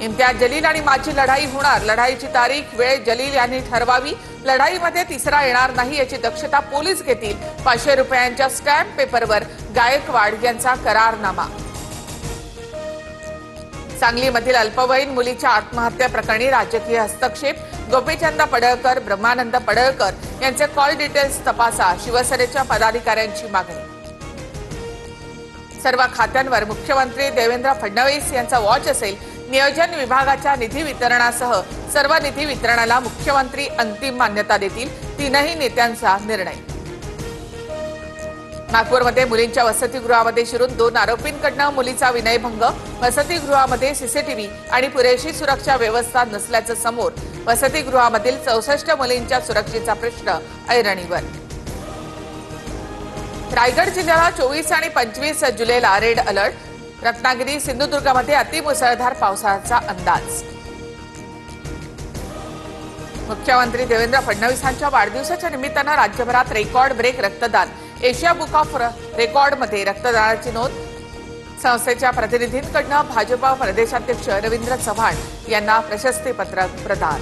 इम्तियाज जलील आणि माझी लढाई होणार, लढाईची तारीख वेळ जलील यांनी ठरवावी, लढाईमध्ये तिसरा येणार नाही याची दक्षता पोलीस घेतील, 500 रुपयांच्या स्टॅम्प पेपरवर गायकवाड यांचा करारनामा. सांगलीमधील अल्पवयीन मुलीच्या आत्महत्या प्रकरणी राजकीय हस्तक्षेप, गोपीचंद पडळकर, ब्रह्मानंद पडळकर यांचे कॉल डिटेल्स तपासा, शिवसेनेच्या पदाधिकाऱ्यांची मागणी. सर्व खात्यांवर मुख्यमंत्री देवेंद्र फडणवीस यांचा वॉच असेल, नियोजन विभागाच्या निधी वितरणासह सर्व निधी वितरणाला मुख्यमंत्री अंतिम मान्यता देतील, तीनही नेत्यांचा निर्णय. नागपूरमध्ये मुलींच्या वसतिगृहामध्ये शिरून 2 आरोपींकडून मुलीचा विनयभंग, वसतिगृहामध्ये सीसीटीव्ही आणि पुरेशी सुरक्षा व्यवस्था नसल्याचं समोर, वसतिगृहामधील 64 मुलींच्या सुरक्षेचा प्रश्न ऐरणीवर. रायगड जिल्ह्याला 24 आणि 25 जुलैला रेड अलर्ट, रत्नागिरी सिंधुदुर्गमध्ये अतिमुसळधार पावसाचा अंदाज. मुख्यमंत्री देवेंद्र फडणवीसांच्या वाढदिवसाच्या निमित्तानं राज्यभरात रेकॉर्ड ब्रेक रक्तदान, एशिया बुक ऑफ रेकॉर्डमध्ये रक्तदानाची नोंद. संस्थेच्या प्रतिनिधींकडून भाजपा प्रदेशाध्यक्ष रवींद्र चव्हाण यांना प्रशस्तीपत्रक प्रदान.